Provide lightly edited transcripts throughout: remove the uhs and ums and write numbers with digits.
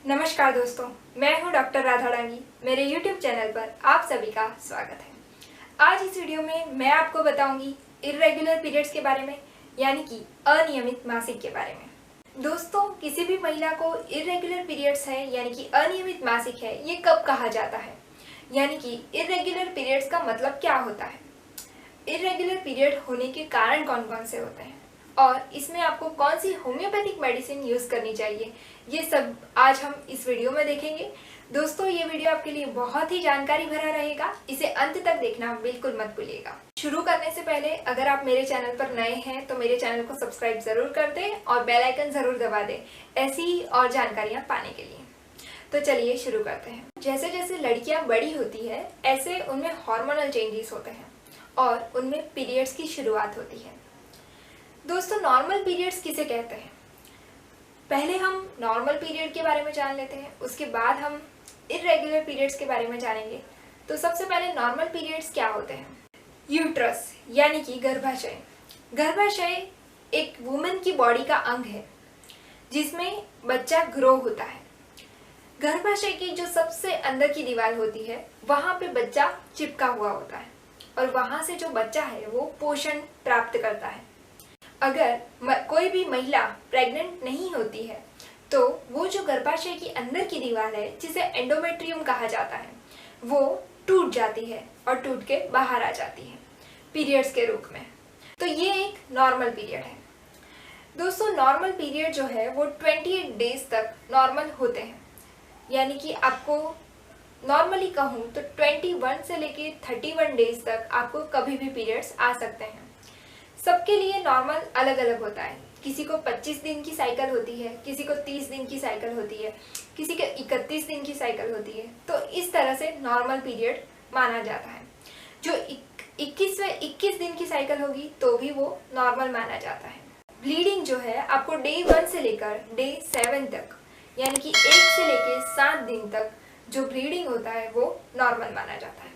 नमस्कार दोस्तों, मैं हूं डॉक्टर राधा डांगी। मेरे YouTube चैनल पर आप सभी का स्वागत है। आज इस वीडियो में मैं आपको बताऊंगी इर्रेगुलर पीरियड्स के बारे में, यानी कि अनियमित मासिक के बारे में। दोस्तों, किसी भी महिला को इर्रेगुलर पीरियड्स है यानी कि अनियमित मासिक है, ये कब कहा जाता है, यानी कि इर्रेगुलर पीरियड्स का मतलब क्या होता है, इर्रेगुलर पीरियड होने के कारण कौन कौन से होते हैं और इसमें आपको कौन सी होम्योपैथिक मेडिसिन यूज़ करनी चाहिए, ये सब आज हम इस वीडियो में देखेंगे। दोस्तों, ये वीडियो आपके लिए बहुत ही जानकारी भरा रहेगा, इसे अंत तक देखना बिल्कुल मत भूलिएगा। शुरू करने से पहले अगर आप मेरे चैनल पर नए हैं तो मेरे चैनल को सब्सक्राइब जरूर कर दें और बेल आइकन जरूर दबा दें ऐसी और जानकारियाँ पाने के लिए। तो चलिए शुरू करते हैं। जैसे जैसे लड़कियाँ बड़ी होती है ऐसे उनमें हार्मोनल चेंजेस होते हैं और उनमें पीरियड्स की शुरुआत होती है। दोस्तों, नॉर्मल पीरियड्स किसे कहते हैं? पहले हम नॉर्मल पीरियड के बारे में जान लेते हैं, उसके बाद हम इर्रेगुलर पीरियड्स के बारे में जानेंगे। तो सबसे पहले नॉर्मल पीरियड्स क्या होते हैं? यूट्रस यानी कि गर्भाशय। गर्भाशय एक वुमेन की बॉडी का अंग है जिसमें बच्चा ग्रो होता है। गर्भाशय की जो सबसे अंदर की दीवार होती है वहाँ पे बच्चा चिपका हुआ होता है और वहाँ से जो बच्चा है वो पोषण प्राप्त करता है। अगर कोई भी महिला प्रेग्नेंट नहीं होती है तो वो जो गर्भाशय की अंदर की दीवार है, जिसे एंडोमेट्रियम कहा जाता है, वो टूट जाती है और टूट के बाहर आ जाती है पीरियड्स के रूप में। तो ये एक नॉर्मल पीरियड है। दोस्तों, नॉर्मल पीरियड जो है वो 28 डेज तक नॉर्मल होते हैं, यानी कि आपको नॉर्मली कहूँ तो 21 से लेके 31 डेज तक आपको कभी भी पीरियड्स आ सकते हैं। सबके लिए नॉर्मल अलग अलग होता है। किसी को 25 दिन की साइकिल होती है, किसी को 30 दिन की साइकिल होती है, किसी को 31 दिन की साइकिल होती है। तो इस तरह से नॉर्मल पीरियड माना जाता है। जो 21 दिन की साइकिल होगी तो भी वो नॉर्मल माना जाता है। ब्लीडिंग जो है आपको डे 1 से लेकर डे 7 तक, यानी कि 1 से लेकर 7 दिन तक जो ब्लीडिंग होता है वो नॉर्मल माना जाता है।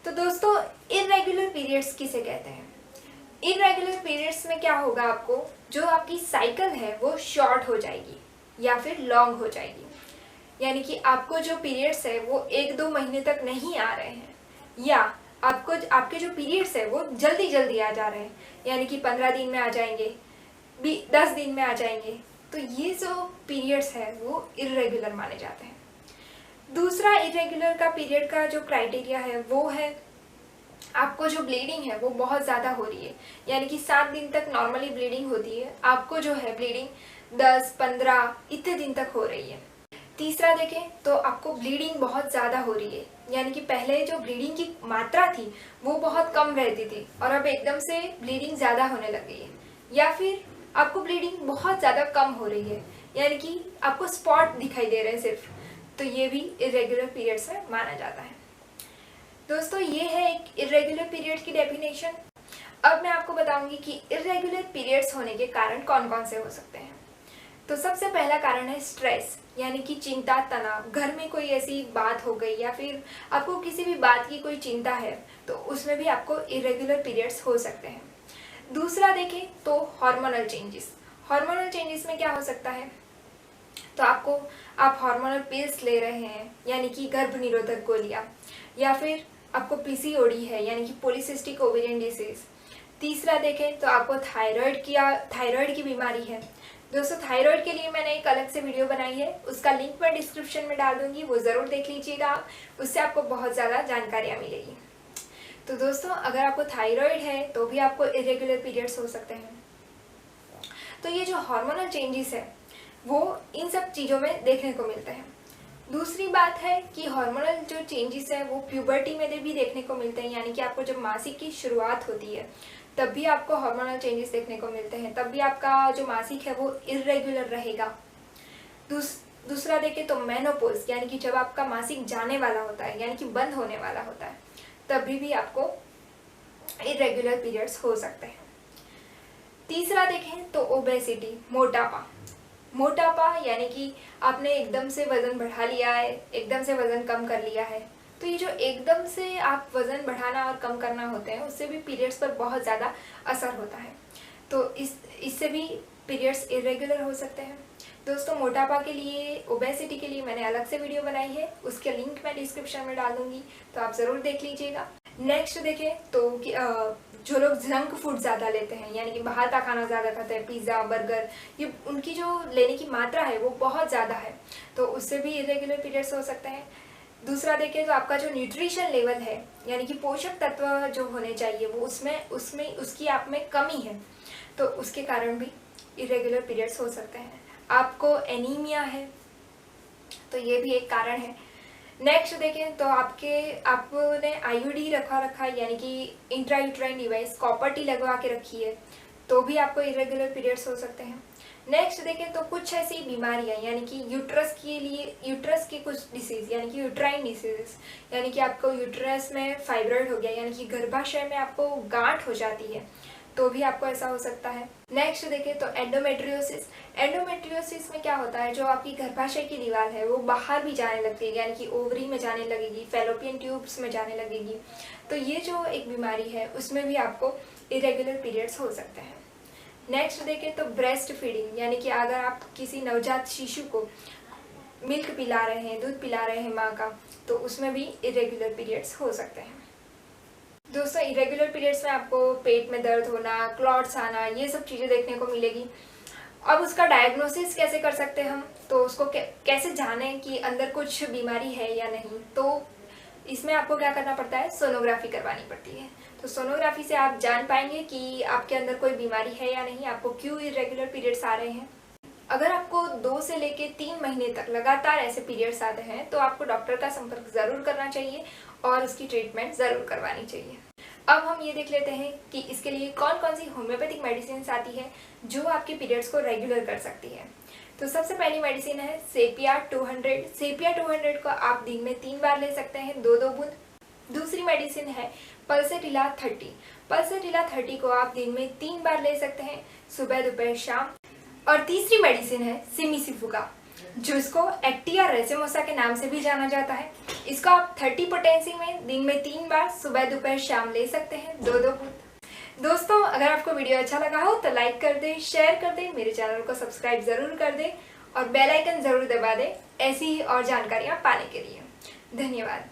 तो दोस्तों, इर्रेगुलर पीरियड्स किसे कहते हैं? इर्रेगुलर पीरियड्स में क्या होगा, आपको जो आपकी साइकिल है वो शॉर्ट हो जाएगी या फिर लॉन्ग हो जाएगी, यानी कि आपको जो पीरियड्स है वो 1-2 महीने तक नहीं आ रहे हैं, या आपको आपके जो पीरियड्स है वो जल्दी जल्दी आ जा रहे हैं, यानी कि 15 दिन में आ जाएंगे, 10 दिन में आ जाएंगे। तो ये जो पीरियड्स है वो इर्रेगुलर माने जाते हैं। दूसरा इर्रेगुलर का पीरियड का जो क्राइटेरिया है वो है आपको जो ब्लीडिंग है वो बहुत ज़्यादा हो रही है, यानी कि 7 दिन तक नॉर्मली ब्लीडिंग होती है, आपको जो है ब्लीडिंग 10-15 इतने दिन तक हो रही है। तीसरा देखें तो आपको ब्लीडिंग बहुत ज़्यादा हो रही है, यानी कि पहले जो ब्लीडिंग की मात्रा थी वो बहुत कम रहती थी और अब एकदम से ब्लीडिंग ज़्यादा होने लग गई है, या फिर आपको ब्लीडिंग बहुत ज़्यादा कम हो रही है, यानी कि आपको स्पॉट दिखाई दे रहे हैं सिर्फ। तो ये भी इर्रेगुलर पीरियड्स में माना जाता है। दोस्तों, ये है एक इर्रेगुलर पीरियड की डेफिनेशन। अब मैं आपको बताऊंगी कि इर्रेगुलर पीरियड्स होने के कारण कौन कौन से हो सकते हैं। तो सबसे पहला कारण है स्ट्रेस, यानी कि चिंता, तनाव। घर में कोई ऐसी बात हो गई या फिर आपको किसी भी बात की कोई चिंता है तो उसमें भी आपको इर्रेगुलर पीरियड्स हो सकते हैं। दूसरा देखें तो हार्मोनल चेंजेस। हार्मोनल चेंजेस में क्या हो सकता है, तो आप हार्मोनल पिल्स ले रहे हैं, यानी कि गर्भ निरोधक गोलियां, या फिर आपको पीसीओडी है यानी कि पॉलीसिस्टिक ओवेरियन डिसीज। तीसरा देखें तो आपको थायराइड की बीमारी है। दोस्तों, थायराइड के लिए मैंने एक अलग से वीडियो बनाई है, उसका लिंक मैं डिस्क्रिप्शन में डाल दूंगी, वो ज़रूर देख लीजिएगा, उससे आपको बहुत ज़्यादा जानकारियाँ मिलेगी। तो दोस्तों, अगर आपको थायराइड है तो भी आपको इरेगुलर पीरियड्स हो सकते हैं। तो ये जो हार्मोनल चेंजेस है वो इन सब चीज़ों में देखने को मिलते हैं। दूसरी बात है कि हार्मोनल जो चेंजेस है वो प्यूबर्टी में भी देखने को मिलते हैं, यानी कि आपको जब मासिक की शुरुआत होती है तब भी आपको हार्मोनल चेंजेस देखने को मिलते हैं, तब भी आपका जो मासिक है वो इर्रेगुलर रहेगा। दूसरा देखें तो मेनोपॉज, यानी कि जब आपका मासिक जाने वाला होता है, यानी कि बंद होने वाला होता है, तभी भी आपको इर्रेगुलर पीरियड्स हो सकते हैं। तीसरा देखें तो ओबेसिटी, मोटापा यानी कि आपने एकदम से वज़न बढ़ा लिया है, एकदम से वज़न कम कर लिया है। तो ये जो एकदम से आप वज़न बढ़ाना और कम करना होते हैं उससे भी पीरियड्स पर बहुत ज़्यादा असर होता है। तो इससे भी पीरियड्स इरेगुलर हो सकते हैं। दोस्तों मोटापा के लिए, ओबेसिटी के लिए मैंने अलग से वीडियो बनाई है, उसके लिंक मैं डिस्क्रिप्शन में डाल दूंगी, तो आप ज़रूर देख लीजिएगा। नेक्स्ट देखें तो जो लोग जंक फूड ज़्यादा लेते हैं, यानी कि बाहर का खाना ज़्यादा खाते हैं, पिज़्ज़ा, बर्गर, ये उनकी जो लेने की मात्रा है वो बहुत ज़्यादा है, तो उससे भी इरेगुलर पीरियड्स हो सकते हैं। दूसरा देखें तो आपका जो न्यूट्रिशन लेवल है, यानी कि पोषक तत्व जो होने चाहिए वो उसमें उसकी आप में कमी है, तो उसके कारण भी इरेगुलर पीरियड्स हो सकते हैं। आपको एनीमिया है तो ये भी एक कारण है। नेक्स्ट देखें तो आपने आईयूडी रखा है, यानी कि इंट्रायूट्राइन डिवाइस कॉपर टी लगवा के रखी है, तो भी आपको इरेगुलर पीरियड्स हो सकते हैं। नेक्स्ट देखें तो कुछ ऐसी बीमारियां, यानी कि यूट्रस की कुछ डिसीज, यानी कि यूट्राइन डिसीजेस, यानी कि आपको यूट्रस में फाइब्रॉइड हो गया, यानी कि गर्भाशय में आपको गांठ हो जाती है, तो भी आपको ऐसा हो सकता है। नेक्स्ट देखें तो एंडोमेट्रियोसिस में क्या होता है, जो आपकी गर्भाशय की दीवार है वो बाहर भी जाने लगती है, यानी कि ओवरी में जाने लगेगी, फैलोपियन ट्यूब्स में जाने लगेगी, तो ये जो एक बीमारी है उसमें भी आपको इरेगुलर पीरियड्स हो सकते हैं। नेक्स्ट देखें तो ब्रेस्ट फीडिंग, यानी कि अगर आप किसी नवजात शिशु को मिल्क पिला रहे हैं, दूध पिला रहे हैं माँ का, तो उसमें भी इरेगुलर पीरियड्स हो सकते हैं। दोस्तों इरेगुलर पीरियड्स में आपको पेट में दर्द होना, क्लॉट्स आना, ये सब चीज़ें देखने को मिलेगी। अब उसका डायग्नोसिस कैसे कर सकते हैं हम, तो उसको कैसे जानें कि अंदर कुछ बीमारी है या नहीं, तो इसमें आपको क्या करना पड़ता है, सोनोग्राफी करवानी पड़ती है। तो सोनोग्राफी से आप जान पाएंगे कि आपके अंदर कोई बीमारी है या नहीं, आपको क्यों इरेगुलर पीरियड्स आ रहे हैं। अगर आपको 2 से लेके 3 महीने तक लगातार ऐसे पीरियड्स आते हैं तो आपको डॉक्टर का संपर्क ज़रूर करना चाहिए और उसकी ट्रीटमेंट ज़रूर करवानी चाहिए। अब हम ये देख लेते हैं कि इसके लिए कौन कौन सी होम्योपैथिक मेडिसिन आती है जो आपके पीरियड्स को रेगुलर कर सकती है। तो सबसे पहली मेडिसिन है सेपिया 200। सेपिया 200 को आप दिन में 3 बार ले सकते हैं, 2-2 बूंद। दूसरी मेडिसिन है पल्सेटिला 30। पल्सेटिला 30 को आप दिन में 3 बार ले सकते हैं, सुबह, दोपहर, शाम। और तीसरी मेडिसिन है सिमिसिफुगा, जो इसको एक्टिया रेसेमोसा के नाम से भी जाना जाता है। इसको आप 30 पोटेंसी में दिन में 3 बार, सुबह, दोपहर, शाम ले सकते हैं, 2-2 बूंद। दोस्तों अगर आपको वीडियो अच्छा लगा हो तो लाइक कर दें, शेयर कर दें, मेरे चैनल को सब्सक्राइब जरूर कर दें और बेल आइकन जरूर दबा दें ऐसी ही और जानकारियाँ पाने के लिए। धन्यवाद।